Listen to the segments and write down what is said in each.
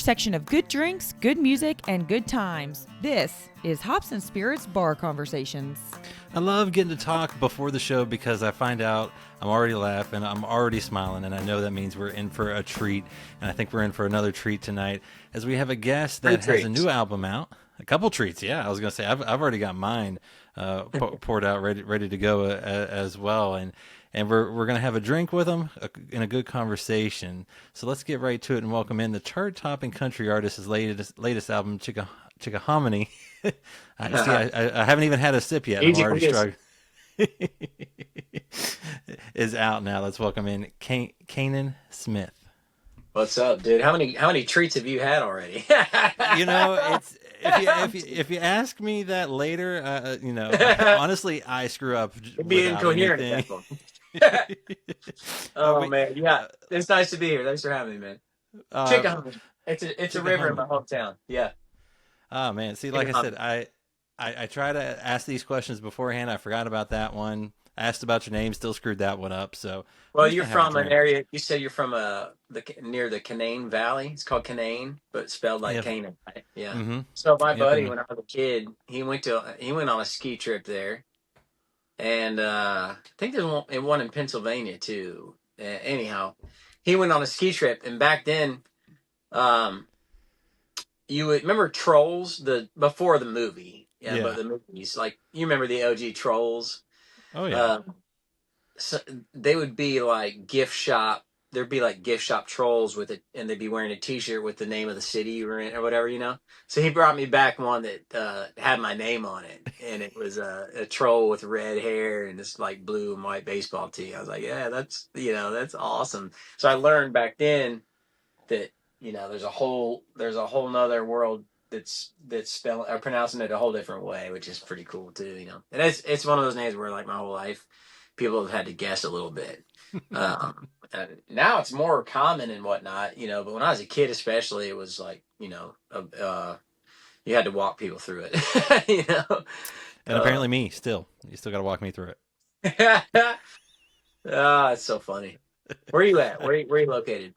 intersection of good drinks, good music, and good times. This is Hops and Spirits Bar Conversations. I love getting to talk before the show because I find out I'm already laughing, I'm already smiling, and I know that means we're in for a treat. And I think we're in for another treat tonight as we have a guest that has a new album out. A couple treats, yeah. I was going to say, I've already got mine poured out, ready to go as well. And we're going to have a drink with him in a good conversation. So let's get right to it and welcome in the chart-topping country artist's latest album, Chickahominy. I haven't even had a sip yet. I'm already struggling. Is out now. Let's welcome in Canaan Smith. What's up, dude? How many treats have you had already? It's if you ask me that later, honestly, I screw up. It'd be incoherent at that point. Man, yeah, it's nice to be here. Thanks for having me, man. Chickahominy. It's a river in my hometown. Yeah. Oh man, see, like I said, I try to ask these questions beforehand. I forgot about that one. I asked about your name, still screwed that one up. So, well, you're from an area. You said you're from near the Canaan Valley. It's called Canaan, but spelled like Canaan. Right? Yeah. Mm-hmm. So my buddy, when I was a kid, he went on a ski trip there, and I think there's one in Pennsylvania too. Anyhow, he went on a ski trip, and back then, you would remember Trolls before the movie. Yeah, but the movies, like you remember the OG Trolls. Oh yeah. So they would be like gift shop. There'd be like gift shop trolls with it, and they'd be wearing a T-shirt with the name of the city you were in or whatever, So he brought me back one that had my name on it, and it was a troll with red hair and this like blue and white baseball tee. I was like, yeah, that's awesome. So I learned back then that there's a whole nother world that's spelling or pronouncing it a whole different way, which is pretty cool too, And it's one of those names where like my whole life people have had to guess a little bit. And now it's more common and whatnot, but when I was a kid especially, it was like, you had to walk people through it, And apparently you still got to walk me through it. It's so funny. Where are you at? Where are you located?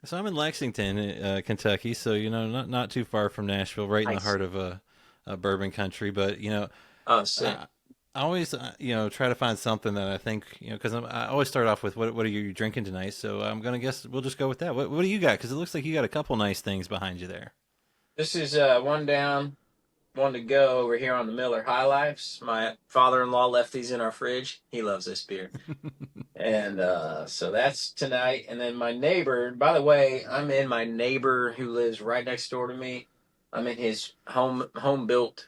So I'm in Lexington, Kentucky. So not too far from Nashville, right in the heart of bourbon country. But I always try to find something that I think because I always start off with what are you drinking tonight. So I'm gonna guess we'll just go with that. What do you got? Because it looks like you got a couple nice things behind you there. This is one down, one to go over here on the Miller High Lifes. My father-in-law left these in our fridge. He loves this beer. And so that's tonight. And then my neighbor, by the way, I'm in my neighbor who lives right next door to me. I'm in his home-built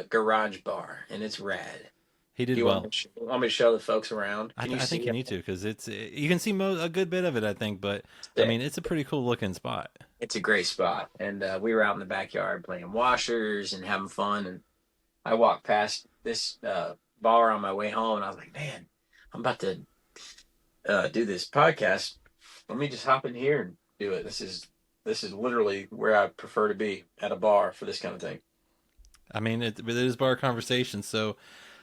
garage bar, and it's rad. He did well. Want me to show the folks around? I think you need to because you can see a good bit of it, I think. But, I mean, it's a pretty cool-looking spot. It's a great spot. And we were out in the backyard playing washers and having fun. And I walked past this bar on my way home, and I was like, man, I'm about to do this podcast. Let me just hop in here and do it. This is literally where I prefer to be, at a bar for this kind of thing. I mean, it is bar conversation, so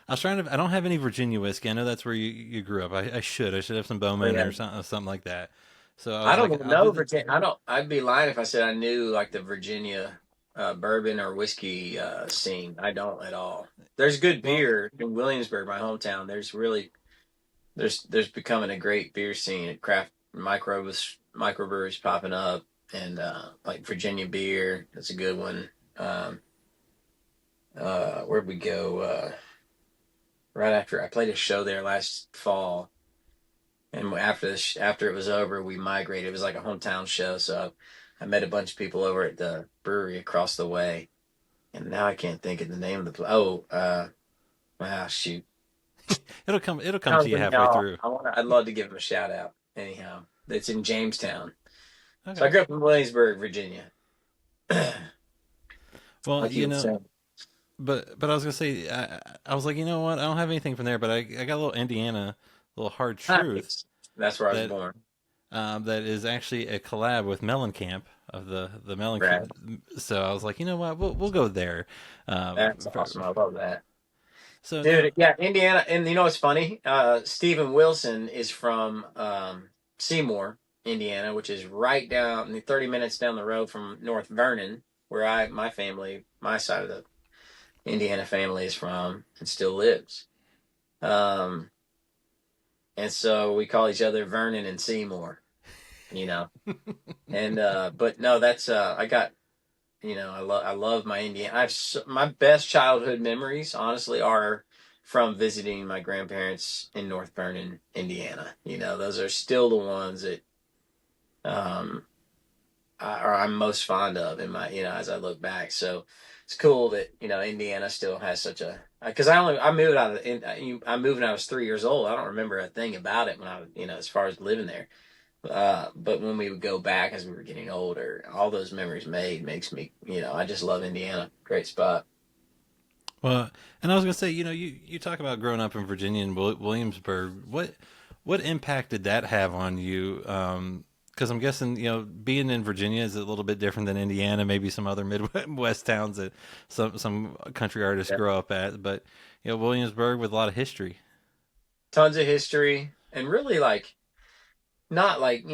I was trying to. I don't have any Virginia whiskey. I know that's where you grew up. I should have some Bowman or something like that. So I don't know Virginia. I'd be lying if I said I knew like the Virginia bourbon or whiskey scene. I don't at all. There's good beer in Williamsburg, my hometown. There's becoming a great beer scene at craft microbreweries popping up, and like Virginia beer. That's a good one. Where'd we go? Right after I played a show there last fall, and after it was over, we migrated. It was like a hometown show, so I met a bunch of people over at the brewery across the way, and now I can't think of the name of the place. Shoot. It'll come to you halfway through. I'd love to give him a shout out. Anyhow, it's in Jamestown. Okay. So I grew up in Williamsburg, Virginia. Well, But I was gonna say, I was like, you know what? I don't have anything from there, but I got a little Indiana, little Hard Truth. That's where I was born. That is actually a collab with Mellencamp of the Mellencamp. So I was like, you know what? We'll go there. That's awesome. I love that. So, dude, yeah, Indiana, and you know what's funny? Steven Wilson is from Seymour, Indiana, which is right down 30 minutes down the road from North Vernon, where my family, my side of the Indiana family is from and still lives. Um, and so we call each other Vernon and Seymour, you know. And but no, that's I got I love my Indiana. My best childhood memories, honestly, are from visiting my grandparents in North Vernon, Indiana. Those are still the ones that um I'm most fond of in my as I look back. So it's cool that Indiana still has such a because I moved out of I moved when I was 3 years old. I don't remember a thing about it when I was as far as living there. But when we would go back as we were getting older, all those memories makes me I just love Indiana. Great spot. Well, and I was gonna say, you talk about growing up in Virginia and Williamsburg. What impact did that have on you? Because I'm guessing, being in Virginia is a little bit different than Indiana, maybe some other Midwest towns that some country artists Yeah. grow up at. But Williamsburg with a lot of history. Tons of history and really like not like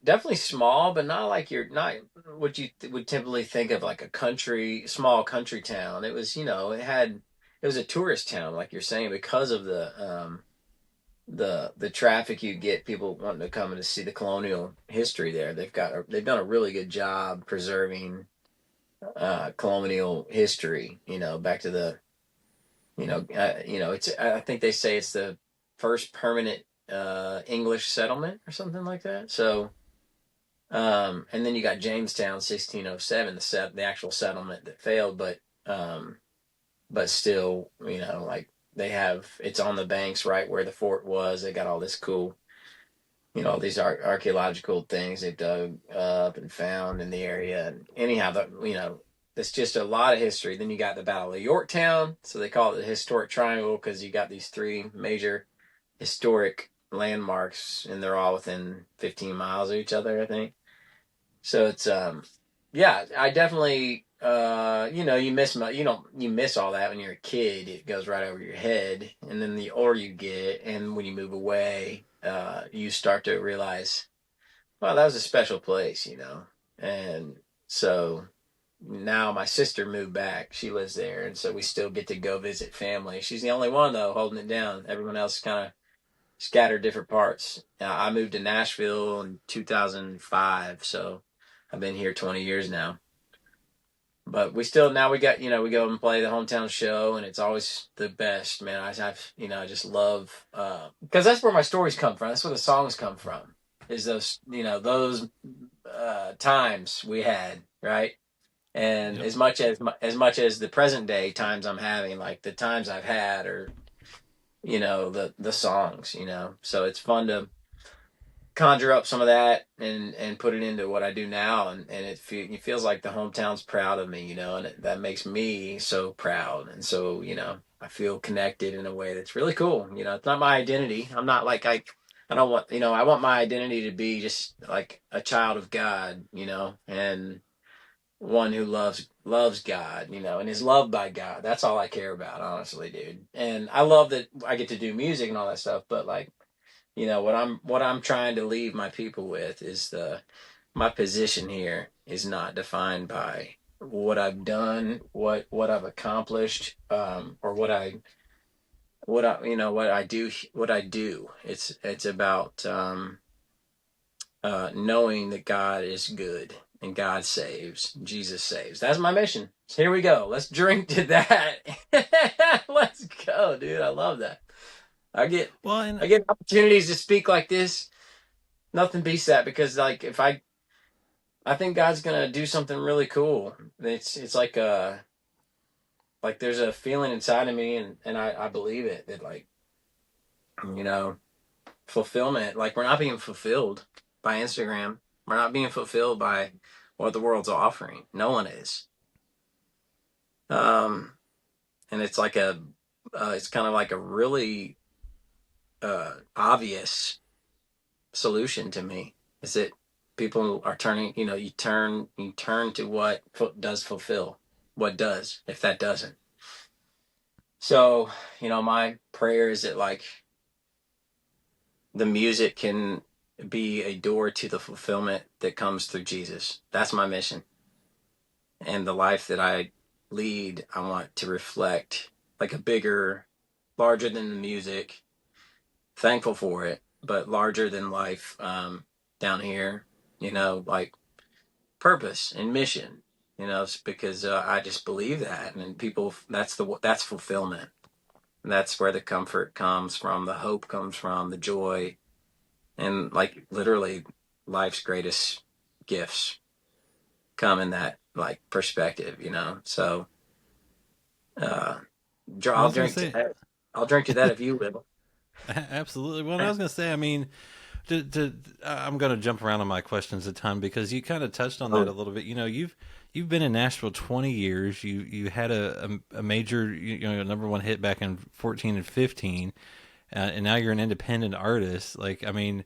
definitely small, but not like you're not what you would typically think of like a small country town. It was it was a tourist town, like you're saying, because of the traffic you get, people wanting to come and to see the colonial history there. They've done a really good job preserving colonial history. Back to the it's I think they say it's the first permanent English settlement or something like that. So and then you got Jamestown, 1607, the actual settlement that failed, but still, like it's on the banks right where the fort was. They got all this cool, all these archaeological things they dug up and found in the area. And anyhow, that's just a lot of history. Then you got the Battle of Yorktown, so they call it the Historic Triangle because you got these three major historic landmarks, and they're all within 15 miles of each other, I think. So it's yeah, I definitely you miss all that when you're a kid. It goes right over your head. And then the older you get and when you move away, you start to realize, wow, that was a special place. And so now my sister moved back. She lives there, and so we still get to go visit family. She's the only one though holding it down. Everyone else kind of scattered different parts. I moved to Nashville in 2005, so I've been here 20 years now. But we still now we got we go and play the hometown show, and it's always the best, man. I just love because that's where my stories come from. That's where the songs come from. Is those those times we had, right? And Yep. as much as the present day times I'm having, like the times I've had, or the songs. So it's fun to conjure up some of that and put it into what I do now, and it feels like the hometown's proud of me, and that makes me so proud, and so I feel connected in a way that's really cool. It's not my identity. I'm not like I don't want I want my identity to be just like a child of God, and one who loves God, and is loved by God. That's all I care about, honestly, dude. And I love that I get to do music and all that stuff, but like what I'm trying to leave my people with is my position here is not defined by what I've done, what I've accomplished, or what I do. It's about knowing that God is good and God saves, Jesus saves. That's my mission. So here we go. Let's drink to that. Let's go, dude. I love that. I get Well, and I get opportunities to speak like this. Nothing beats that because like if I think God's gonna do something really cool. It's like there's a feeling inside of me, and I believe it, that like you know fulfillment, like we're not being fulfilled by Instagram. We're not being fulfilled by what the world's offering. No one is. Um, and it's kind of like a really obvious solution to me is that people are turning, you turn to what does fulfill, what does, if that doesn't. So, my prayer is that like the music can be a door to the fulfillment that comes through Jesus. That's my mission. And the life that I lead, I want to reflect like a bigger, larger than the music, thankful for it, but larger than life down here, like purpose and mission, because I just believe that. And people, that's fulfillment. And that's where the comfort comes from, the hope comes from, the joy, and like literally life's greatest gifts come in that like perspective. So uh Well, I I'll was gonna drink to say, that. I'll drink to that if you will. absolutely. Well, I was gonna say, I mean, I'm gonna jump around on my questions a ton because you kind of touched on that a Oh, little bit. You've been in Nashville 20 years. You had a major number one hit back in 14 and 15, and now you're an independent artist. Like, I mean,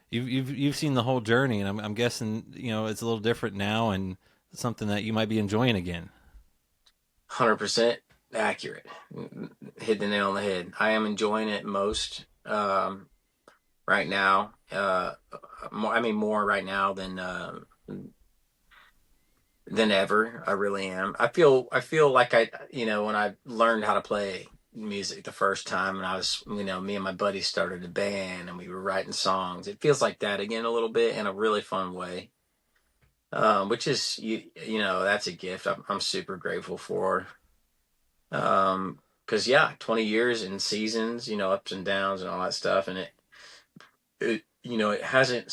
you've seen the whole journey, and I'm guessing it's a little different now and something that you might be enjoying again. 100% accurate. Hit the nail on the head. I am enjoying it most right now. More right now than ever. I really am. I feel like when I learned how to play music the first time, and I was, me and my buddies started a band and we were writing songs. It feels like that again a little bit in a really fun way. Which is that's a gift I'm super grateful for. Because yeah, 20 years and seasons, ups and downs and all that stuff, and it hasn't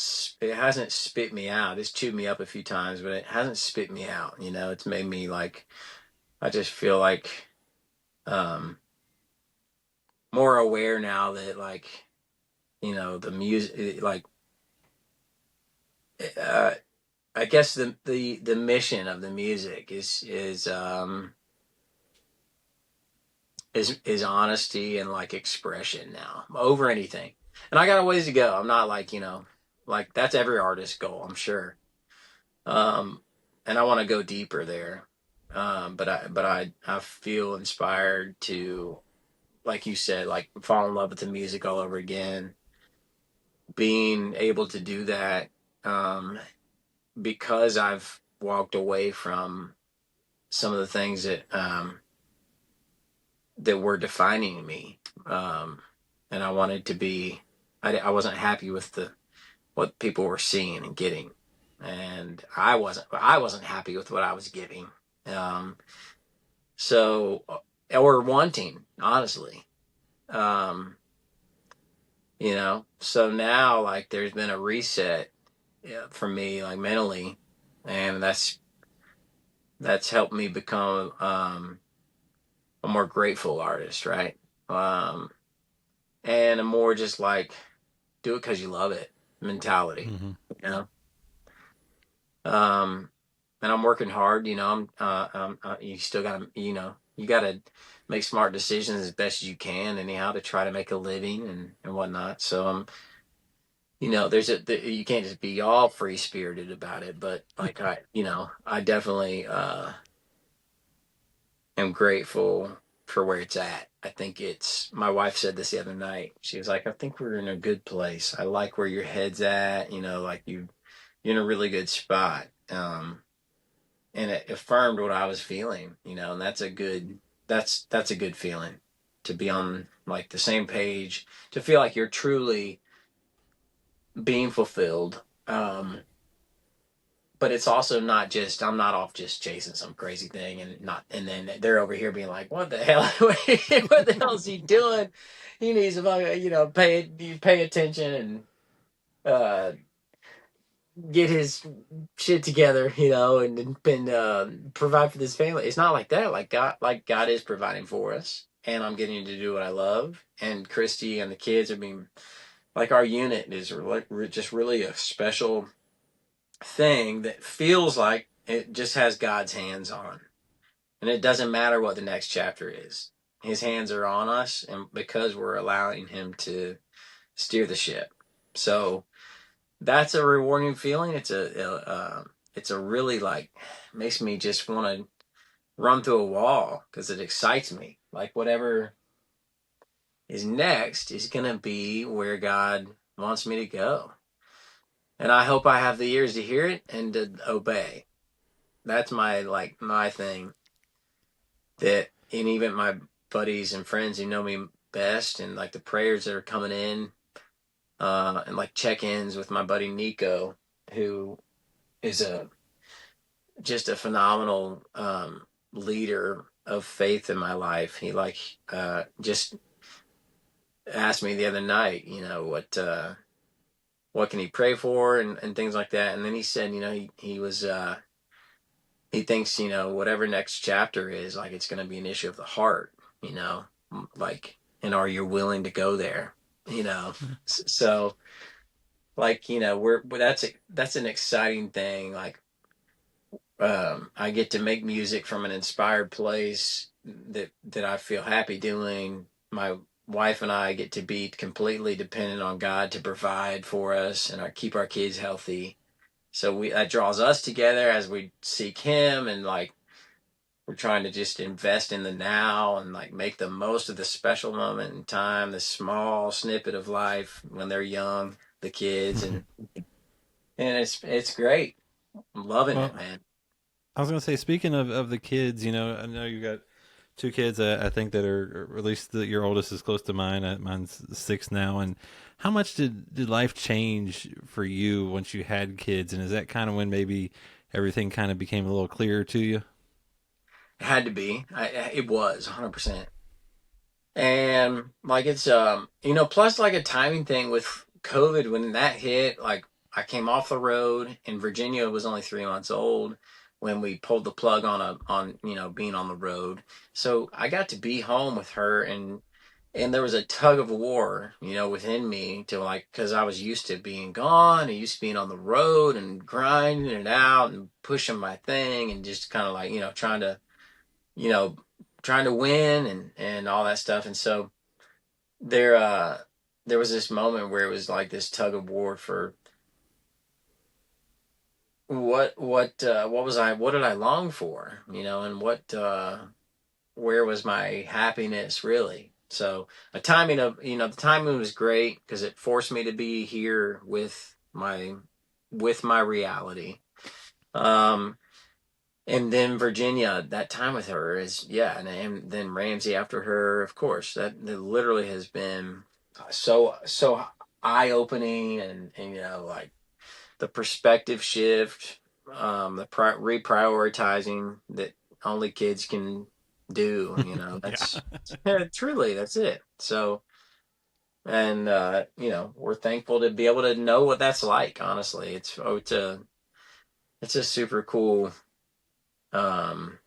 spit me out. It's chewed me up a few times, but it hasn't spit me out. It's made me like, I just feel like um more aware now that like, the music, like uh I guess the mission of the music is honesty and like expression now over anything. And I got a ways to go. I'm not like, like that's every artist's goal, I'm sure. Um, and I want to go deeper there. But I feel inspired to, like you said, like fall in love with the music all over again. Being able to do that, because I've walked away from some of the things that were defining me. And I wanted to be, I wasn't happy with what people were seeing and getting. And I wasn't happy with what I was giving. Um, so, or wanting, honestly. Um, so now like there's been a reset, yeah, for me, like mentally, and that's helped me become a more grateful artist, right? Um, and a more just like do it because you love it mentality, Hmm. you know. Um, and I'm working hard. You still gotta, you gotta make smart decisions as best as you can, anyhow, to try to make a living and whatnot. So you can't just be all free spirited about it, but like I definitely am grateful for where it's at. I think my wife said this the other night. She was like, I think we're in a good place. I like where your head's at, like you're in a really good spot. And it affirmed what I was feeling, and that's a good feeling to be on like the same page, to feel like you're truly being fulfilled. But it's also not just, I'm not off just chasing some crazy thing and then they're over here being like, what the hell, what the hell is he doing? He needs to, pay attention and, uh, get his shit together, and provide for this family. It's not like that. Like God is providing for us, and I'm getting to do what I love. And Christy and the kids are being like, our unit is just really a special thing that feels like it just has God's hands on, and it doesn't matter what the next chapter is. His hands are on us, and because we're allowing Him to steer the ship. So that's a rewarding feeling. It's a really like, makes me just want to run through a wall because it excites me. Like whatever is next is gonna be where God wants me to go. and I hope I have the ears to hear it and to obey. That's my thing. That, and even my buddies and friends who know me best, and like the prayers that are coming in, and like check-ins with my buddy Nico, who is a just a phenomenal leader of faith in my life. He just asked me the other night, what can he pray for, and things like that. And then he said, he thinks, whatever next chapter is, like, it's going to be an issue of the heart, you know, like, and are you willing to go there, you know? So, like, that's an exciting thing. Like, I get to make music from an inspired place that I feel happy doing. My wife and I get to be completely dependent on God to provide for us and keep our kids healthy. So that draws us together as we seek Him, and like we're trying to just invest in the now and like make the most of the special moment in time, the small snippet of life when they're young, the kids, and it's great. I'm loving it, Well, man. I was going to say, speaking of the kids, I know you got two kids, I think that are, or at least your oldest is close to mine. Mine's 6 now. And how much did life change for you once you had kids? And is that kind of when maybe everything kind of became a little clearer to you? It had to be. It was 100%. And like it's plus like a timing thing with COVID when that hit. Like I came off the road, and Virginia was only 3 months old when we pulled the plug on being on the road. So I got to be home with her, and there was a tug of war, within me to like, because I was used to being gone, I used to being on the road and grinding it out and pushing my thing and just kind of like you know trying to win and all that stuff. And so there there was this moment where it was like this tug of war for what did I long for, and where was my happiness really. So the timing was great because it forced me to be here with my reality. um and then Virginia, that time with her is, yeah, and then Ramsey after her, of course. That literally has been so eye opening, and like the perspective shift, the reprioritizing that only kids can do. Yeah. That's truly that's it. So, and we're thankful to be able to know what that's like. Honestly, it's a super cool. Um,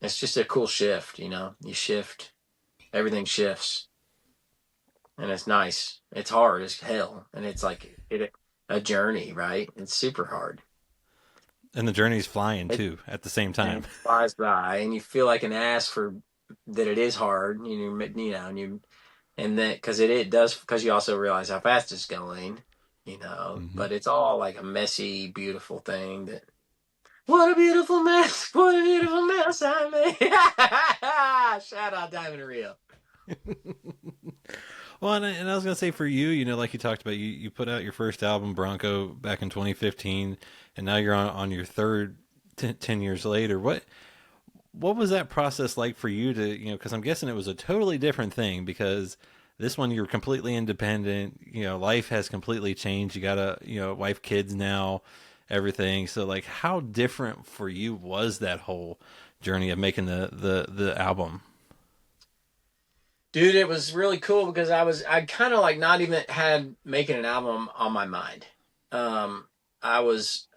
it's just a cool shift. You shift, everything shifts, and it's nice. It's hard as hell, and it's like a journey, right? It's super hard. And the journey's flying It too at the same and time. it flies by, and you feel like an ass for that. It is hard, and then because it does, because you also realize how fast it's going, Hmm. But it's all like a messy, beautiful thing. What a beautiful mess! What a beautiful mess I made! Shout out Diamond Rio. Well, and I was gonna say for you, like you talked about, you put out your first album, Bronco, back in 2015, and now you're on your third 10 years later. What was that process like for you to, because I'm guessing it was a totally different thing because this one you're completely independent. Life has completely changed. You got a wife, kids now, everything. So like, how different for you was that whole journey of making the album? Dude, it was really cool because I kind of like not even had making an album on my mind. I was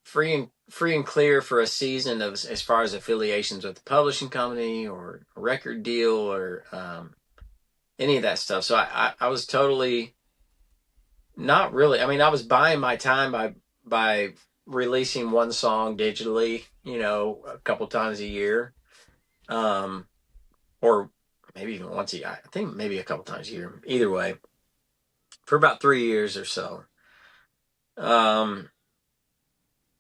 free and clear for a season of as far as affiliations with the publishing company or a record deal or any of that stuff. So I was totally not really. I mean, I was buying my time by releasing one song digitally, a couple times a year. Um, or maybe even once a year. I think maybe a couple times a year. Either way, for about 3 years or so. Um,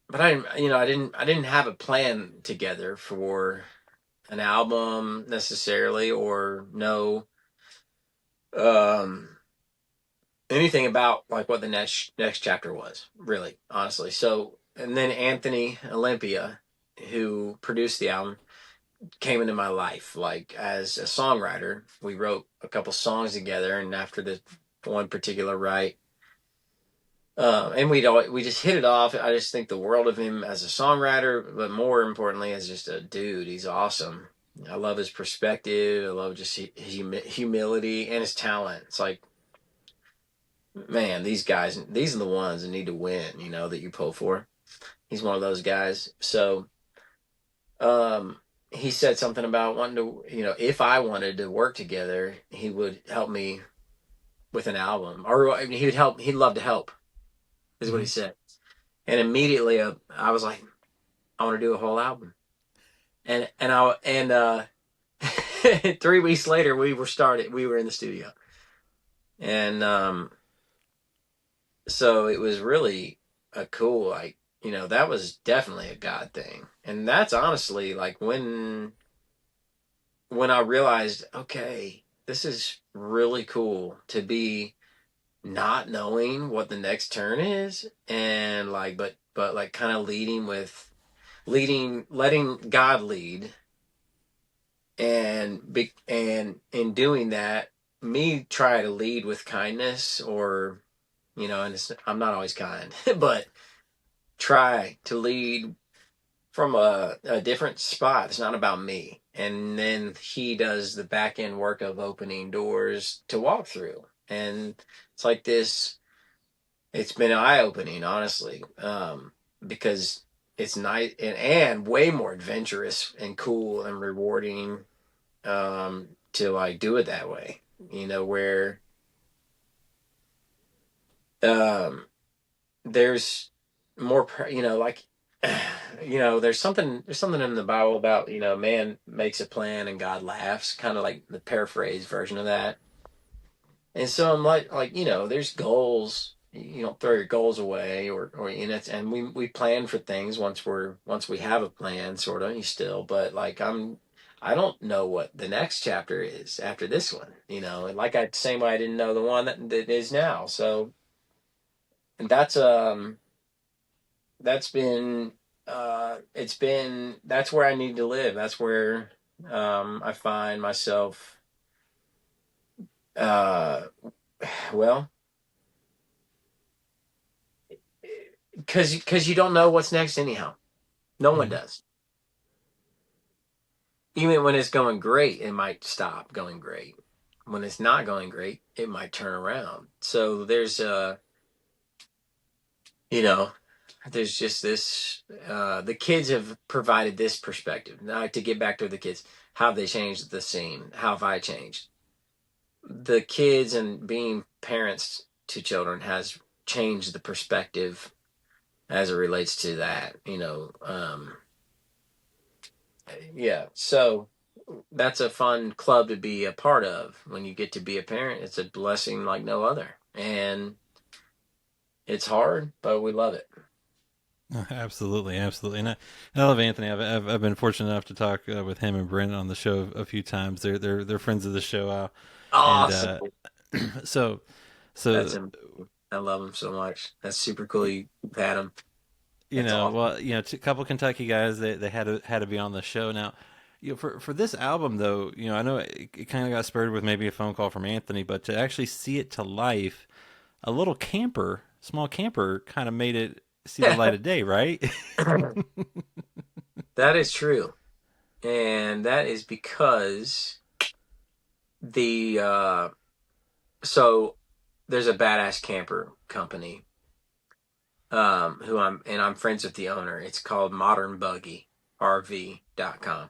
but I didn't have a plan together for an album necessarily, or no, um, anything about like what the next chapter was, really, honestly. So, and then Anthony Olympia, who produced the album, came into my life like as a songwriter. We wrote a couple songs together, and after the one particular write, and we just hit it off. I just think the world of him as a songwriter, but more importantly, as just a dude. He's awesome. I love his perspective. I love just his humility and his talent. It's like, man, these guys, these are the ones that need to win, that you pull for. He's one of those guys. So, um, he said something about wanting to, if I wanted to work together, he would help me with an album, or I mean, he'd love to help, is what he Mhm. said. And immediately, I was like, I want to do a whole album. And 3 weeks later, we were in the studio. And, so it was really a cool, like, that was definitely a God thing. And that's honestly like when I realized, okay, this is really cool to be not knowing what the next turn is, and like, but like kind of letting God lead, and in doing that, me try to lead with kindness, or and I'm not always kind, but try to lead from a different spot. It's not about me. And then he does the back end work of opening doors to walk through. And it's like this, it's been eye opening, honestly, because it's nice and way more adventurous and cool and rewarding, to like do it that way, where, um, there's more, like, there's something in the Bible about, man makes a plan and God laughs, kind of like the paraphrase version of that. And so I'm like, there's goals. You don't throw your goals away, or and we plan for things once we have a plan, sort of. You still, but like I don't know what the next chapter is after this one, and like same way I didn't know the one that is now. So, and that's been, that's where I need to live. That's where, I find myself, uh well, because you don't know what's next anyhow. No one Mhm. does. Even when it's going great, it might stop going great. When it's not going great, it might turn around. So you know there's just this, the kids have provided this perspective. Now, to get back to the kids, how have they changed the scene? How have I changed? The kids and being parents to children has changed the perspective as it relates to that, yeah. So that's a fun club to be a part of. When you get to be a parent, it's a blessing like no other, and it's hard, but we love it. Absolutely, absolutely. And I love Anthony. I've been fortunate enough to talk with him and Brent on the show a few times. They're friends of the show, and Awesome. so That's so him. I love him so much. That's super cool. You've had him. That's awesome. well, a couple Kentucky guys, they had to be on the show. Now, for this album though, I know it kind of got spurred with maybe a phone call from Anthony, but to actually see it to life, a little small camper, kind of made it see the light of day, right? That is true. And that is because the so there's a badass camper company, who I'm friends with the owner. It's called Modern Buggy RV.com.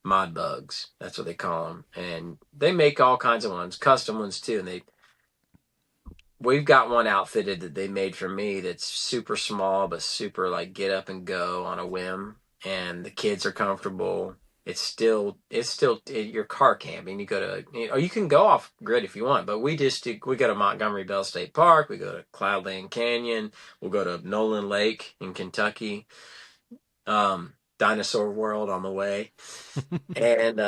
Mod bugs, that's what they call them. And they make all kinds of ones, custom ones too. And we've got one outfitted that they made for me that's super small but super like get up and go on a whim, and the kids are comfortable. It's still your car camping. You go to, you can go off grid if you want, but we go to Montgomery Bell State Park, we go to Cloudland Canyon, we'll go to Nolan Lake in Kentucky, Dinosaur World on the way, and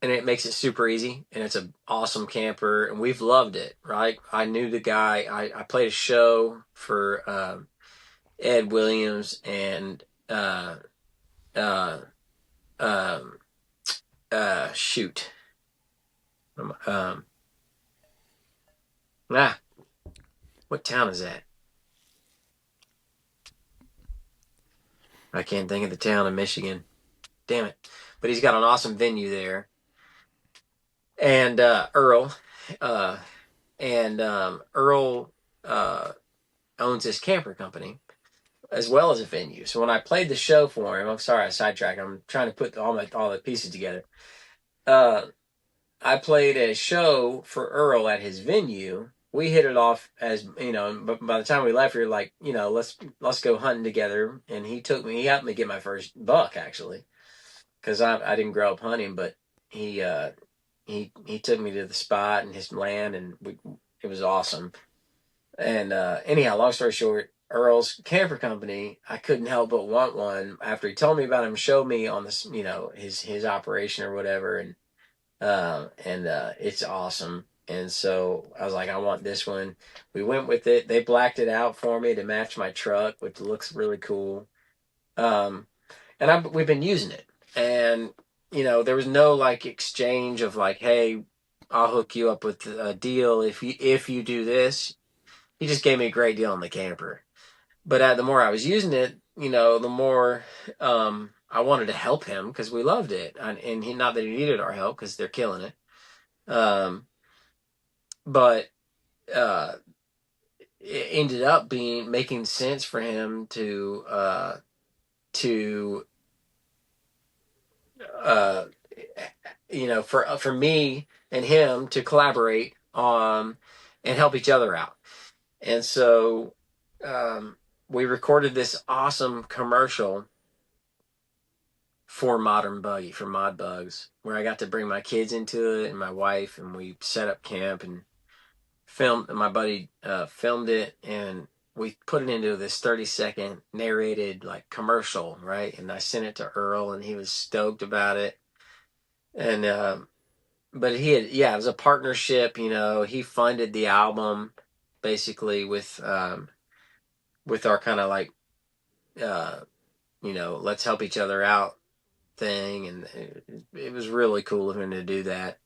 and it makes it super easy, and it's an awesome camper, and we've loved it. Right? I knew the guy. I played a show for Ed Williams and uh, um, shoot, um, ah, what town is that? I can't think of the town in Michigan. Damn it! But he's got an awesome venue there, and Earl, uh, Earl owns this camper company as well as a venue. So when I played the show for him, I'm sorry I sidetracked. I'm trying to put all the pieces together. I played a show for Earl at his venue. We hit it off as but by the time we left, we were like, let's go hunting together. And he helped me get my first buck actually, because I didn't grow up hunting, but he took me to the spot and his land, and it was awesome. And anyhow, long story short, Earl's camper company, I couldn't help but want one after he told me about him, showed me on this, his operation or whatever, and it's awesome. And so I was like, I want this one. We went with it. They blacked it out for me to match my truck, which looks really cool. And we've been using it, and there was no like exchange of like, hey, I'll hook you up with a deal if you do this. He just gave me a great deal on the camper. But the more I was using it, the more I wanted to help him because we loved it, and he, not that he needed our help because they're killing it. But it ended up making sense for him for me and him to collaborate on and help each other out. And so we recorded this awesome commercial for Modern Buggy, for Mod Bugs, where I got to bring my kids into it and my wife, and we set up camp and filmed. My buddy filmed it, and we put it into this 30-second narrated like commercial, right? And I sent it to Earl, and he was stoked about it. And but it was a partnership. He funded the album basically with our kind of like let's help each other out thing, and it was really cool of him to do that.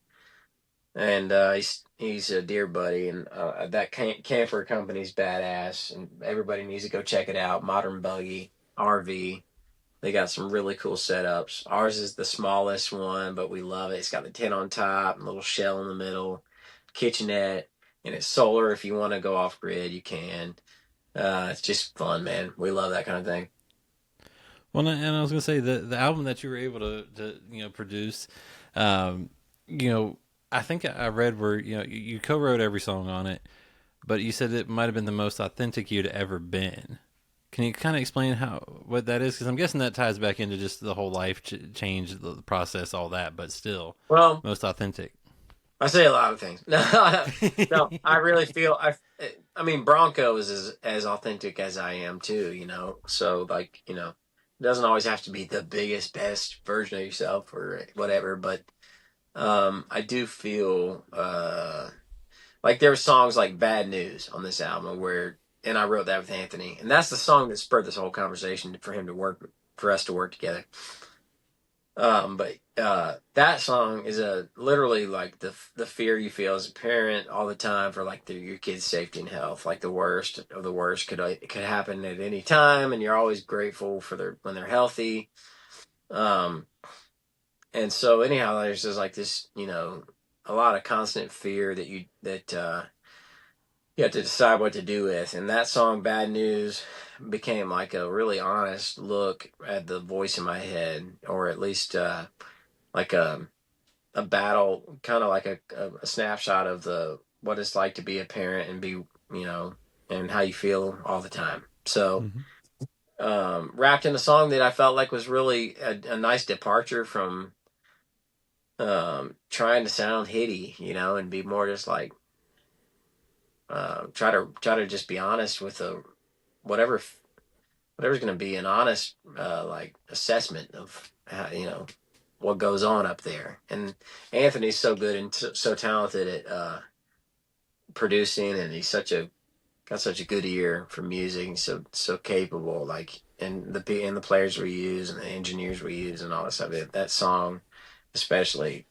And he's a dear buddy, and that camper company's badass, and everybody needs to go check it out. Modern Buggy RV. They got some really cool setups. Ours is the smallest one, but we love it. It's got the tent on top and a little shell in the middle, kitchenette, and it's solar. If you want to go off grid, you can. It's just fun, man. We love that kind of thing. Well, and I was gonna say the album that you were able to produce, I think I read where you co-wrote every song on it, but you said it might have been the most authentic you'd ever been. Can you kind of explain what that is? Because I'm guessing that ties back into just the whole life change, the process, all that, but still, well, most authentic. I say a lot of things. No, I really feel I mean, Bronco is as authentic as I am too. So like it doesn't always have to be the biggest, best version of yourself or whatever, but I do feel like there were songs like Bad News on this album and I wrote that with Anthony, and that's the song that spurred this whole conversation for us to work together. But that song is literally like the fear you feel as a parent all the time for like your kid's safety and health. Like the worst of the worst could happen at any time, and you're always grateful for when they're healthy. And so anyhow, there's just like this, a lot of constant fear that you have to decide what to do with. And that song, Bad News, became like a really honest look at the voice in my head, or at least like a battle, kind of like a snapshot of what it's like to be a parent and be, and how you feel all the time. So wrapped in a song that I felt like was really a nice departure from trying to sound hitty, and be more just like try to just be honest with whatever's going to be an honest like assessment of how, what goes on up there. And Anthony's so good and so talented at producing, and he's got such a good ear for music. He's so capable. Like, and the players we use and the engineers we use and all that stuff. That song, especially,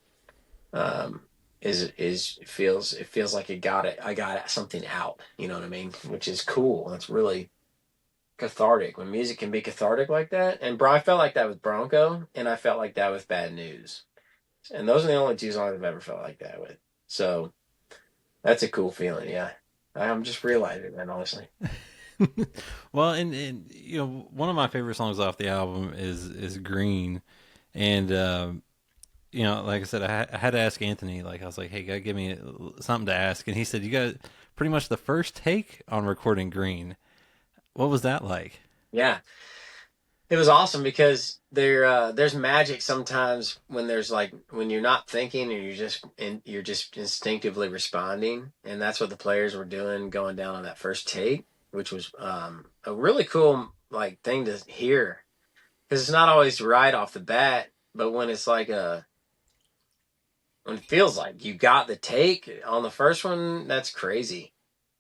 um, it feels like I got something out. You know what I mean? Which is cool. That's really cathartic when music can be cathartic like that. And I felt like that with Bronco, and I felt like that with Bad News. And those are the only two songs I've ever felt like that with. So that's a cool feeling. Yeah, I'm just realizing that, honestly. Well, and you know, one of my favorite songs off the album is Green, and you know, like I said, I had to ask Anthony. Like I was like, hey, gotta give me something to ask, and he said you got pretty much the first take on recording Green. What was that like? Yeah, it was awesome because there's magic sometimes when there's like when you're not thinking and you're just instinctively responding, and that's what the players were doing going down on that first take, which was a really cool like thing to hear because it's not always right off the bat, but when it's like a when it feels like you got the take on the first one, that's crazy.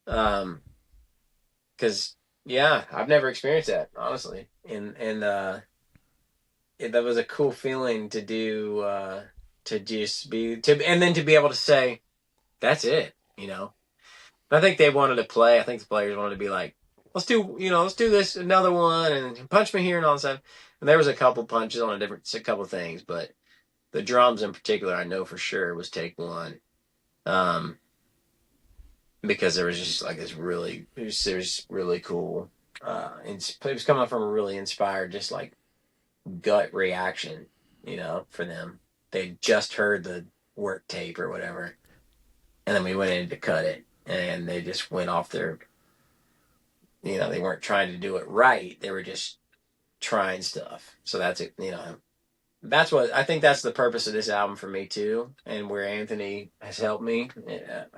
Um, because yeah, I've never experienced that honestly, and that was a cool feeling to do. To just be to and then to be able to say that's it. You know, I think they wanted to play. I think the players wanted to be like, let's do this another one and punch me here and all that stuff. And there was a couple punches on a couple things, but the drums in particular, I know for sure was take one. Um, because there was just like there was really cool. It was coming from a really inspired, just like gut reaction, for them. They just heard the work tape or whatever, and then we went in to cut it, and they just went off their, they weren't trying to do it right. They were just trying stuff. So that's it, that's what I think that's the purpose of this album for me too, and where Anthony has helped me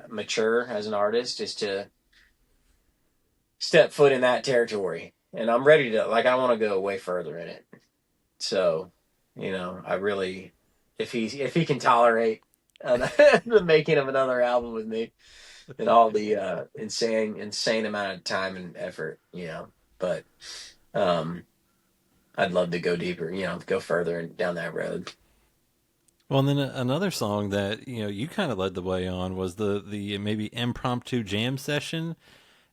mature as an artist is to step foot in that territory, and I'm ready to I want to go way further in it. So, I really, if he can tolerate the making of another album with me, and all the insane amount of time and effort, but um, I'd love to go deeper, go further and down that road. Well, and then another song that you kind of led the way on was the maybe impromptu jam session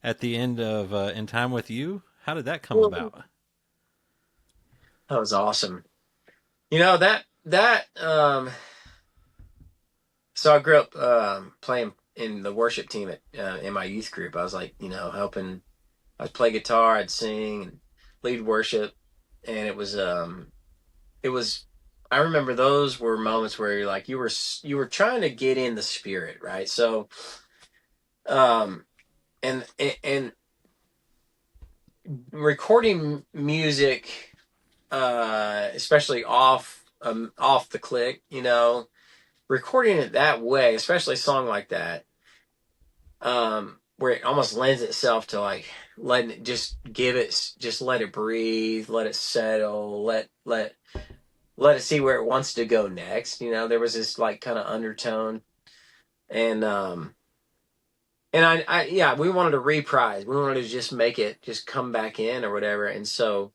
at the end of "In Time with You." How did that come about? That was awesome. That so I grew up playing in the worship team in my youth group. I was like, helping. I'd play guitar, I'd sing, and lead worship, and it was. I remember those were moments where you're like, you were trying to get in the spirit, right? So, um, and recording music, especially off the click, recording it that way, especially a song like that, where it almost lends itself to like letting it just let it breathe, let it settle, let it see where it wants to go next. There was this like kind of undertone, and yeah, we wanted to reprise, we wanted to just make it just come back in or whatever, and so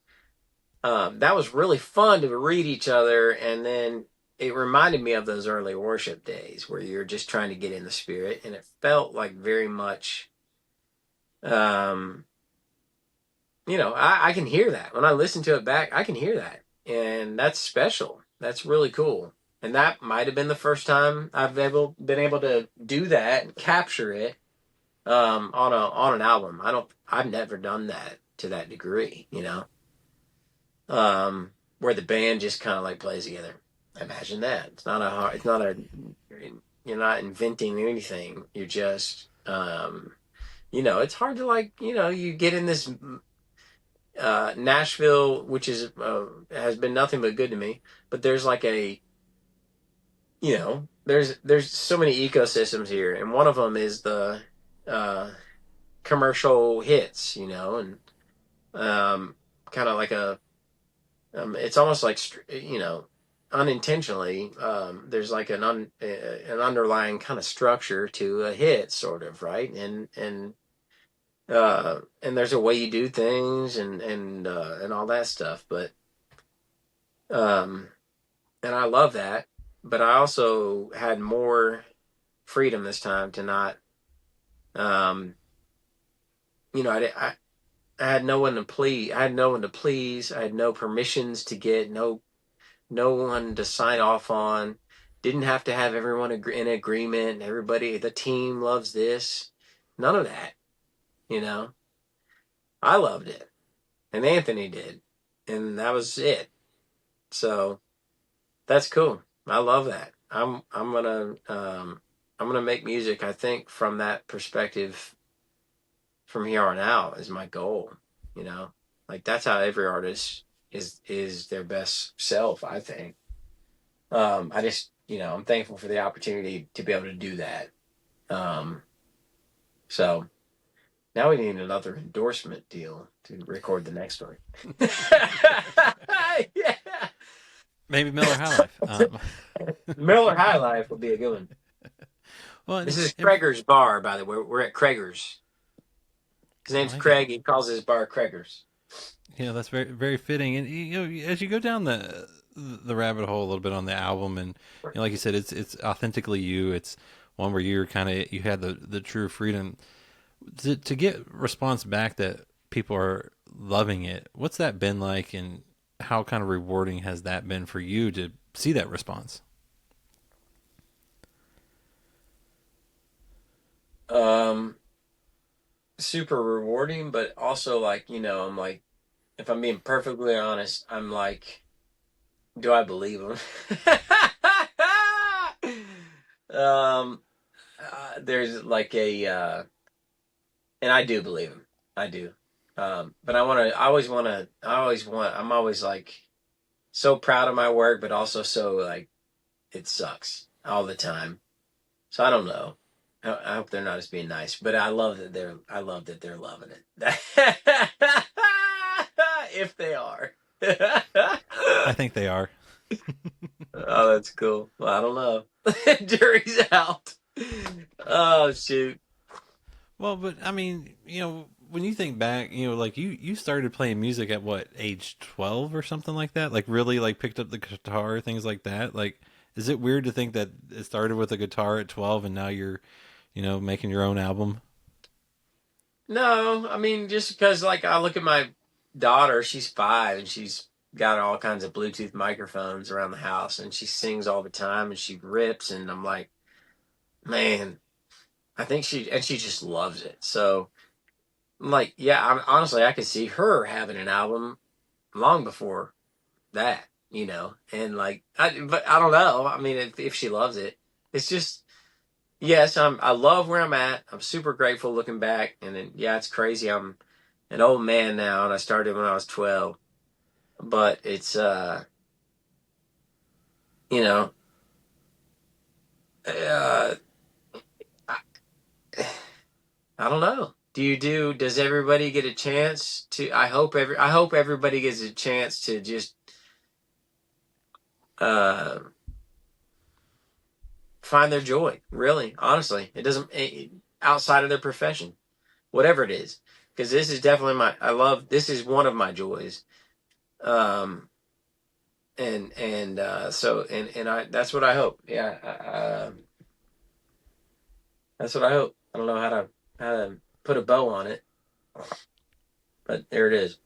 that was really fun to read each other, and then it reminded me of those early worship days where you're just trying to get in the spirit, and it felt like very much, um, I can hear that when I listen to it back. I can hear that, and that's special. That's really cool, and that might have been the first time been able to do that and capture it on an album. I've never done that to that degree, where the band just kind of like plays together. Imagine that. You're not inventing anything. You're just, it's hard to you get in this, Nashville, which has been nothing but good to me, but there's like there's so many ecosystems here, and one of them is the, commercial hits, and, kind of like it's almost like, unintentionally, there's like an underlying kind of structure to a hit, sort of, right? And there's a way you do things and all that stuff. But um, and I love that. But I also had more freedom this time to not, um, I had no one to please. I had no one to please. I had no permissions to get, no one to sign off on. Didn't have to have everyone in agreement. Everybody, the team loves this. None of that. You know, I loved it, and Anthony did, and that was it. So that's cool. I love that. I'm gonna make music. I think from that perspective, from here on out, is my goal. You know, like that's how every artist is their best self, I think. I just, I'm thankful for the opportunity to be able to do that. Um, so now we need another endorsement deal to record the next one. Yeah. Maybe Miller High Life. Miller High Life would be a good one. Well, This is Krager's bar, by the way. We're at Krager's. His I name's like Craig. He calls his bar Krager's. Yeah, that's very very fitting. And as you go down the rabbit hole a little bit on the album, and like you said, it's authentically you. It's one where you're kind of you had the true freedom to get response back that people are loving it. What's that been like, and how kind of rewarding has that been for you to see that response? Um, Super rewarding, but also like, I'm like, if I'm being perfectly honest, I'm like, do I believe him? um, there's like and I do believe him. I do. But I'm always like so proud of my work, but also so like it sucks all the time. So I don't know. I hope they're not just being nice, but I love that they're loving it. If they are. I think they are. Oh, that's cool. Well, I don't know. Jury's out. Oh, shoot. Well, but I mean, when you think back, like you started playing music at what age 12 or something like that? Like really, like picked up the guitar, things like that. Like, is it weird to think that it started with a guitar at 12 and now you're, making your own album? No, I mean, just because, like, I look at my daughter, she's 5, and she's got all kinds of Bluetooth microphones around the house, and she sings all the time, and she rips, and I'm like, man, and she just loves it. So, I'm like, yeah, honestly, I could see her having an album long before that, and like, but I don't know. I mean, if she loves it, it's just, yes, I love where I'm at. I'm super grateful looking back, and then, yeah, it's crazy. I'm an old man now, and I started when I was 12. But it's you know, uh, I, I don't know. Does everybody get a chance to? I hope everybody gets a chance to just uh find their joy. Really, honestly, it doesn't outside of their profession, whatever it is, because this is definitely this is one of my joys. Um, and so and I that's what I hope. Yeah, that's what I hope. I don't know how to put a bow on it, but there it is.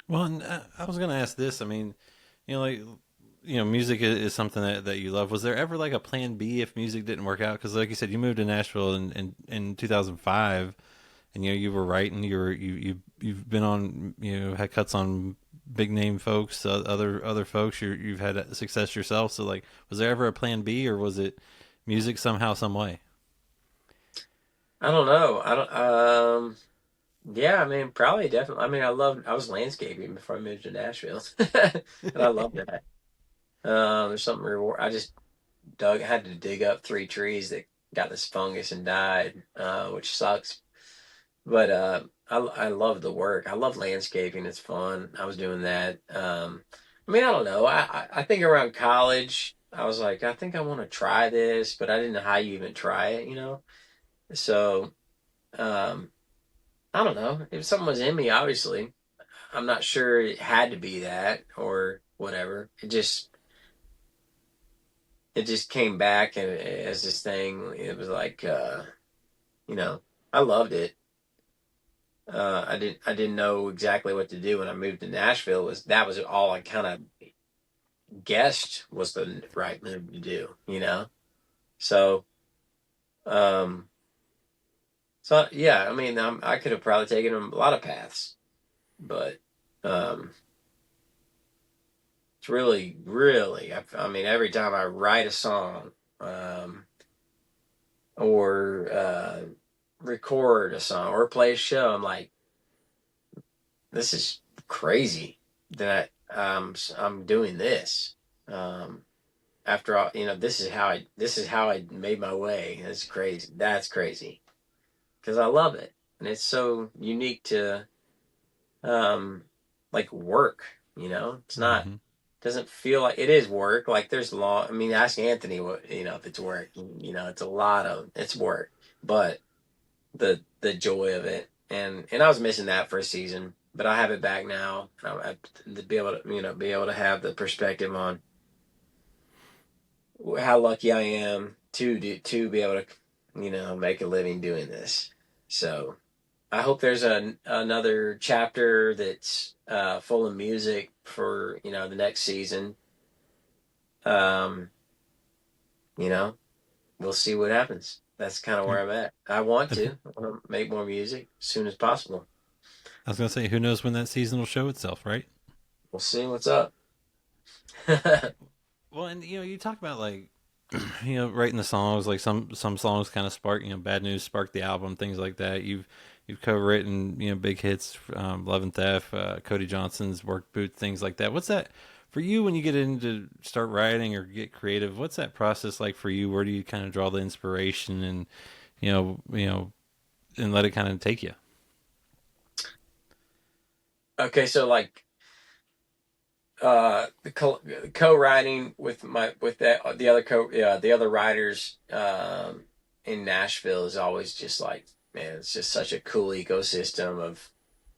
Well, and I was going to ask this. I mean, like, music is something that you love. Was there ever like a plan B if music didn't work out? Because, like you said, you moved to Nashville in 2005, and you were writing. You've been on had cuts on big name folks, other folks. You've had success yourself. So, like, was there ever a plan B, or was it music somehow, some way? I don't know. I don't. Yeah, I mean, probably, definitely. I mean, I was landscaping before I moved to Nashville, and I love that. There's something reward. I just had to dig up 3 trees that got this fungus and died, which sucks. But I love the work. I love landscaping. It's fun. I was doing that. I mean, I don't know. I think around college, I was like, I think I want to try this, but I didn't know how you even try it, you know? So, um, I don't know. If something was in me, obviously, I'm not sure it had to be that or whatever. It just came back and as this thing. It was like, you know, I loved it. I didn't know exactly what to do when I moved to Nashville. That was all I kind of guessed was the right move to do, you know? So, um, so yeah, I mean, I could have probably taken a lot of paths, but, um, it's really, really, I mean, every time I write a song, um, or, record a song or play a show, I'm like, this is crazy that I'm doing this. Um, After all, this is how I made my way. That's crazy. That's crazy because I love it and it's so unique to um like work. It's not Hmm. doesn't feel like it is work. Like there's law. I mean, ask Anthony what if it's work. It's a lot of it's work, but the joy of it and I was missing that for a season, but I have it back now. To be able to be able to have the perspective on how lucky I am to be able to make a living doing this. So I hope there's another chapter that's full of music for the next season. Um, you know, we'll see what happens. That's kind of Yeah. where I'm at. I want I to make more music as soon as possible. was gonna say, who knows when that season will show itself, right? We'll see what's up. Well, and you talk about like writing the songs. Like some songs kind of spark. Bad News sparked the album, things like that. You've co-written big hits, Love and Theft, Cody Johnson's Work Boot, things like that. What's that for you when you get into start writing or get creative? What's that process like for you? Where do you kind of draw the inspiration and and let it kind of take you? Okay, so like the co-writing with the other writers in Nashville is always just like, man, it's just such a cool ecosystem of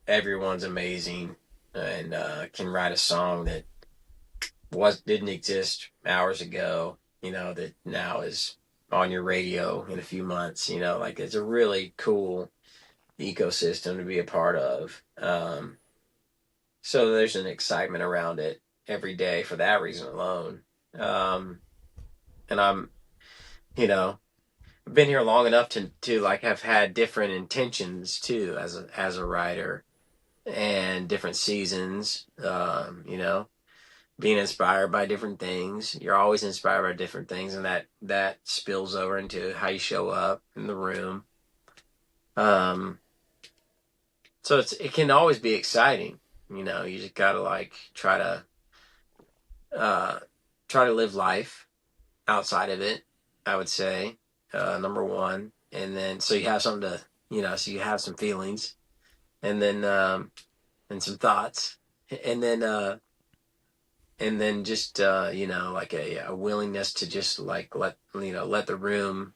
everyone's amazing and can write a song that didn't exist hours ago, that now is on your radio in a few months. Like it's a really cool ecosystem to be a part of. So there's an excitement around it every day for that reason alone. Um, and I'm, you know, been here long enough to like have had different intentions too as a writer and different seasons. Being inspired by different things. You're always inspired by different things, and that spills over into how you show up in the room. Um, so it can always be exciting. You just gotta like uh, try to live life outside of it. I would say number one, and then so you have something to so you have some feelings, and then and some thoughts, and then just like a willingness to just like let the room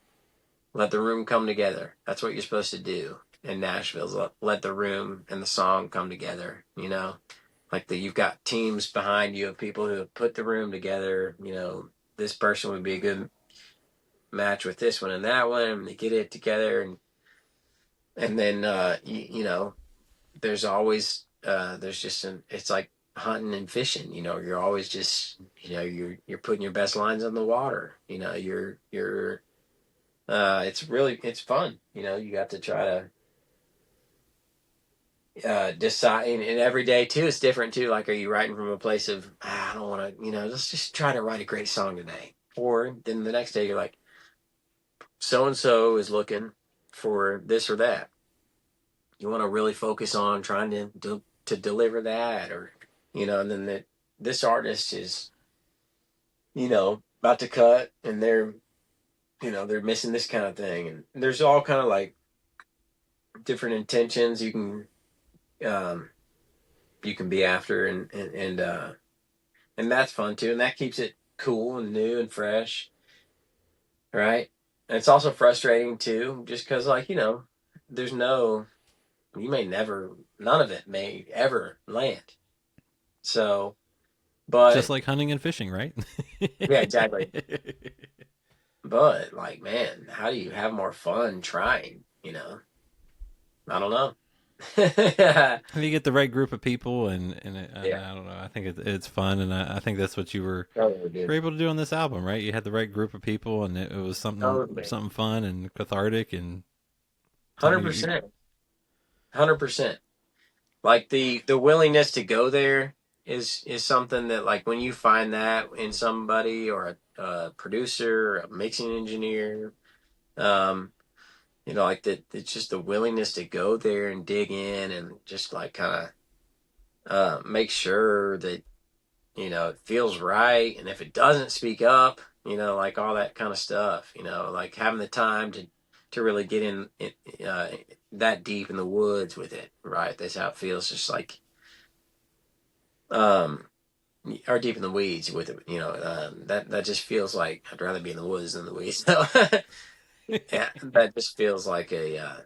come together. That's what you're supposed to do in Nashville. Is let the room and the song come together. Like you've got teams behind you of people who have put the room together. This person would be a good match with this one and that one, and they get it together, and then there's always there's just it's like hunting and fishing. You're always just you're putting your best lines on the water. You're it's fun. You got to try to decide, and every day too it's different too. Like, are you writing from a place of I don't want to let's just try to write a great song today, or then the next day you're like, so and so is looking for this or that. You want to really focus on trying to deliver that, or and then this artist is about to cut, and they're missing this kind of thing, and there's all kind of like different intentions um you can be after, and and that's fun too, and that keeps it cool and new and fresh, right? And it's also frustrating too, just because like there's no you may never none of it may ever land. So, Just but like hunting and fishing, right? yeah, exactly. But like, man, how do you have more fun trying? I don't know. Yeah, If you get the right group of people, and yeah, I don't know, I think it's fun, and I think that's what totally, were dude. able to do on this album, right? You had the right group of people, and it was Totally, something fun and cathartic, and something hundred you. percent, 100%. Like the willingness to go there is something that like when you find that in somebody or a producer, a mixing engineer, um, like that, it's just the willingness to go there and dig in and just like kind of make sure that it feels right, and if it doesn't, speak up, like all that kind of stuff, like having the time to really get in uh, that deep in the woods with it, right? That's how it feels, just like um or deep in the weeds with it, that just feels like I'd rather be in the woods than the weeds. So yeah, that just feels like a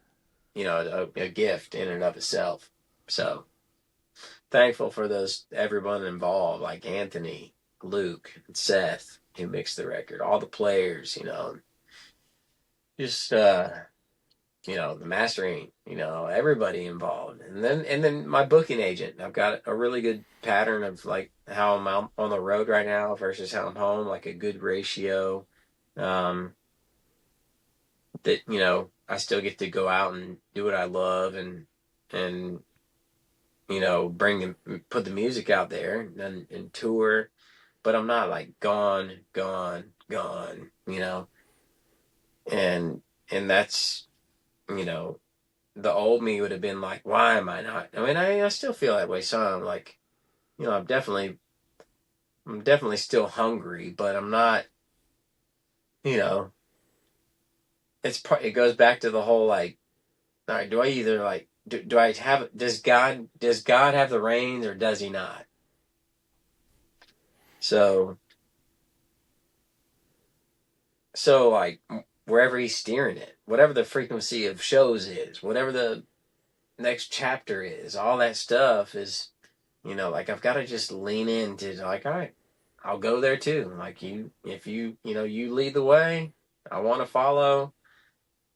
gift in and of itself. So thankful for those everyone involved, like Anthony, Luke, and Seth, who mixed the record, all the players, just the mastering, everybody involved. And then my booking agent. I've got a really good pattern of like how I'm out on the road right now versus how I'm home, like a good ratio. Um that, I still get to go out and do what I love and put the music out there and tour, but I'm not like gone, gone, gone, and that's, you know, the old me would have been like, why am I not? I mean, I still feel that way some, like, I'm definitely still hungry, but I'm not, you know, it goes back to the whole like, all right, do I either like, do I have, does God have the reins or does he not? So, like wherever he's steering it, whatever the frequency of shows is, whatever the next chapter is, all that stuff is, like I've got to just lean into like, all right, I'll go there too. Like if you lead the way, I want to follow.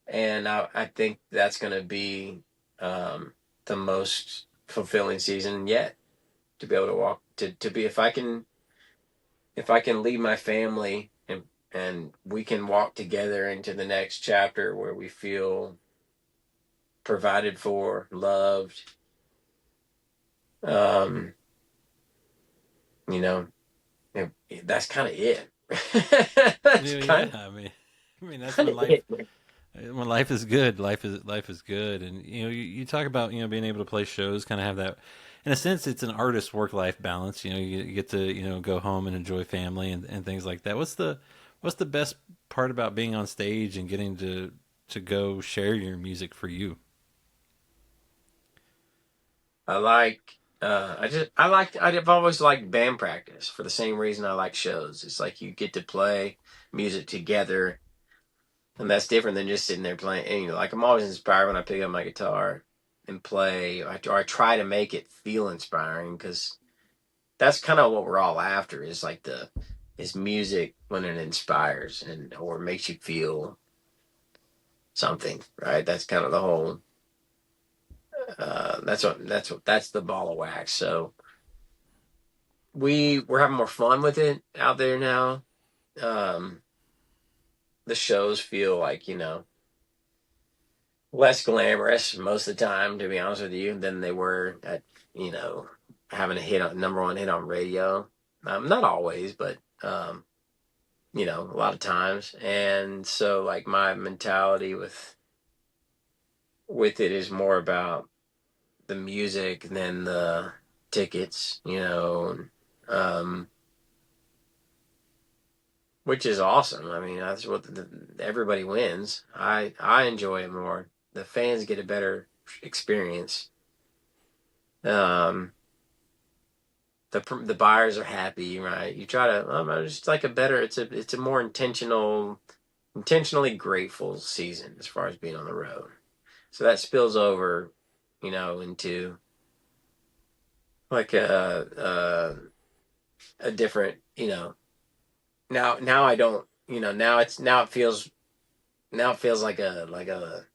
And I think that's going to be the most fulfilling season yet, to be able to walk, to be, if I can lead my family and we can walk together into the next chapter where we feel provided for, loved, um, you know, that's kind of it. That's Yeah, yeah. kind I mean that's of it. when life is good. Life is good, and you talk about being able to play shows, kind of have that. In a sense, it's an artist work life balance. You get to go home and enjoy family and things like that. What's the best part about being on stage and getting to go share your music for you? I like. I've always liked band practice for the same reason I like shows. It's like you get to play music together, and that's different than just sitting there playing. And, like I'm always inspired when I pick up my guitar and play, or I try to make it feel inspiring, because that's kind of what we're all after. Is like is music when it inspires or makes you feel something, right? That's kind of the whole. That's the ball of wax. So we're having more fun with it out there now. Um, the shows feel like less glamorous most of the time, to be honest with you, than they were at you know having a hit on number one hit on radio. Not always, but a lot of times. And so like my mentality with it is more about the music than the tickets, um, which is awesome. I mean, that's what everybody wins. I enjoy it more. The fans get a better experience. Um, the buyers are happy, right? You try to just like a better. It's a more intentionally grateful season as far as being on the road. So that spills over, into like a different, now I don't, now it feels like a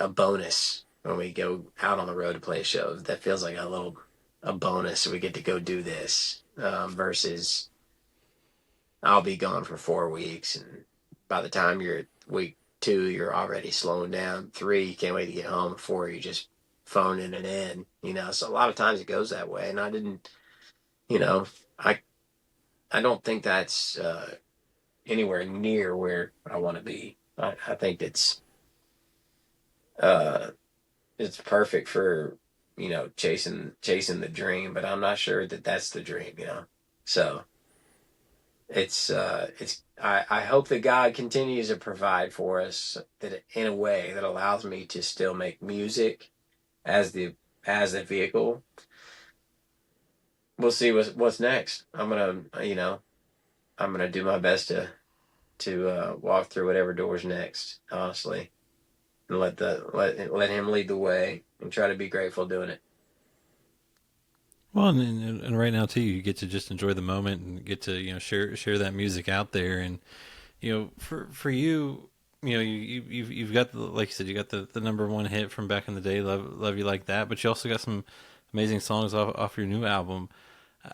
bonus when we go out on the road to play a show. That feels like a bonus. So we get to go do this, versus I'll be gone for 4 weeks, and by the time you're at week 2, you're already slowing down. 3, you can't wait to get home. 4, you just phoning it in. So a lot of times it goes that way, and I didn't. You know, I I don't think that's anywhere near where I want to be. I think uh, it's perfect for chasing the dream, but I'm not sure that that's the dream. So I hope that God continues to provide for us that in a way that allows me to still make music as the vehicle. We'll see what's next. I'm gonna do my best to walk through whatever door's next, honestly, and let him lead the way and try to be grateful doing it. Well, and right now too, you get to just enjoy the moment and get to share that music out there, and for you, you've got like you said, you got the number one hit from back in the day, love you like that, but you also got some amazing songs off your new album,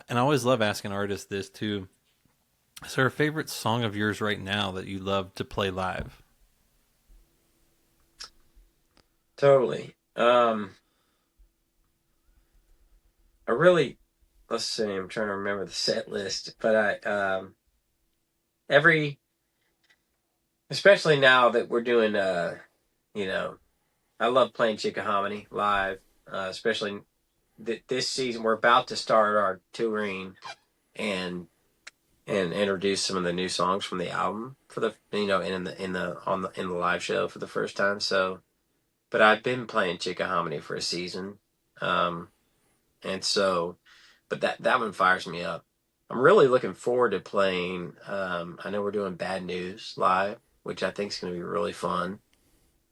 and I always love asking artists this too. Is there a favorite song of yours right now that you love to play live? Totally. I really let's see. I'm trying to remember the set list, but every especially now that we're doing you know I love playing Chickahominy live, especially this season. We're about to start our touring and introduce some of the new songs from the album for the in the live show for the first time. So, but I've been playing Chickahominy for a season, um, and so, but that one fires me up. I'm really looking forward to playing. I know we're doing Bad News live, which I think is going to be really fun.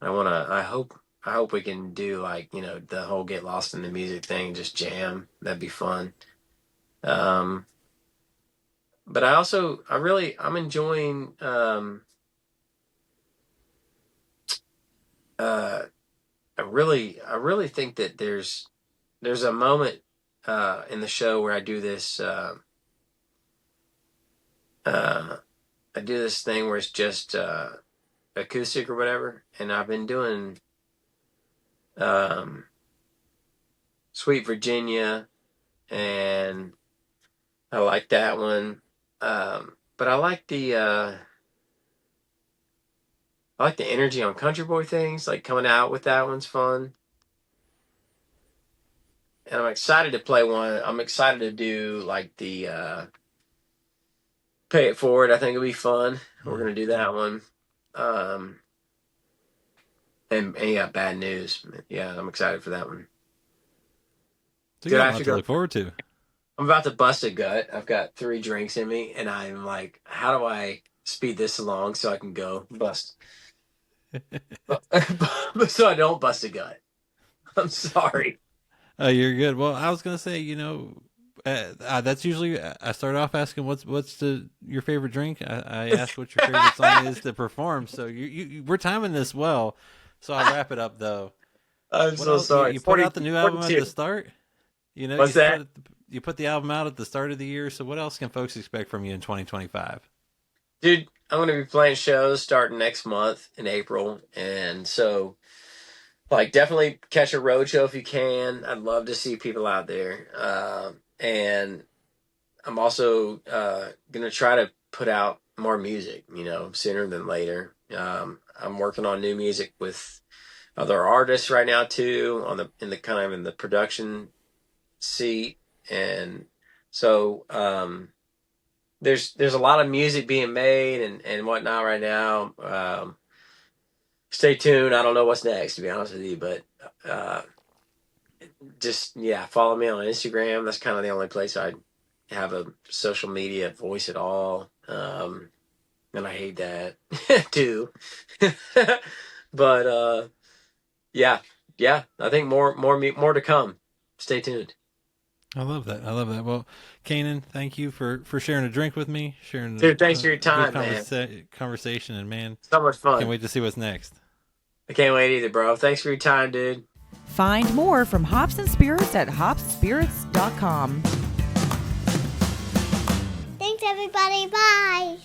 I want to. I hope we can do like the whole get lost in the music thing, just jam. That'd be fun. Um, but I'm enjoying uh I really think that there's a moment in the show where uh I do this thing where it's just acoustic or whatever, and I've been doing um Sweet Virginia, and I like that one. But I like the energy on Country Boy things, like coming out with that one's fun. And I'm excited to play one. I'm excited to do like the Pay It Forward. I think it'll be fun. We're gonna do that one. Um, and yeah, Bad News. Yeah, I'm excited for that one. So you Dude, got I a have lot to to go. look forward to. I'm about to bust a gut. I've got 3 drinks in me, and I'm like, how do I speed this along so I can go bust, so I don't bust a gut? I'm sorry. You're good. Well, I was gonna say, that's usually I start off asking what's your favorite drink. I ask what your favorite song is to perform. So we're timing this well. So I'll wrap it up though. I'm What so else? sorry. You put 40, out the new album at the 42. start. What's that? You put the album out at the start of the year. So what else can folks expect from you in 2025? Dude, I'm going to be playing shows starting next month in April. And so, like, definitely catch a road show if you can. I'd love to see people out there. And I'm also going to try to put out more music, sooner than later. I'm working on new music with other artists right now too, in the production seat. And so there's a lot of music being made and whatnot right now. Stay tuned. I don't know what's next, to be honest with you, but uh, just follow me on Instagram. That's kind of the only place I have a social media voice at all. And I hate that too. But yeah, I think more to come. Stay tuned. I love that. I love that. Well, Canaan, thank you for sharing a drink with me, sharing Dude, thanks for your a time, good man. conversation, and man, So much fun. can't wait to see what's next. I can't wait either, bro. Thanks for your time, dude. Find more from Hops and Spirits at hopspirits.com. Thanks, everybody. Bye.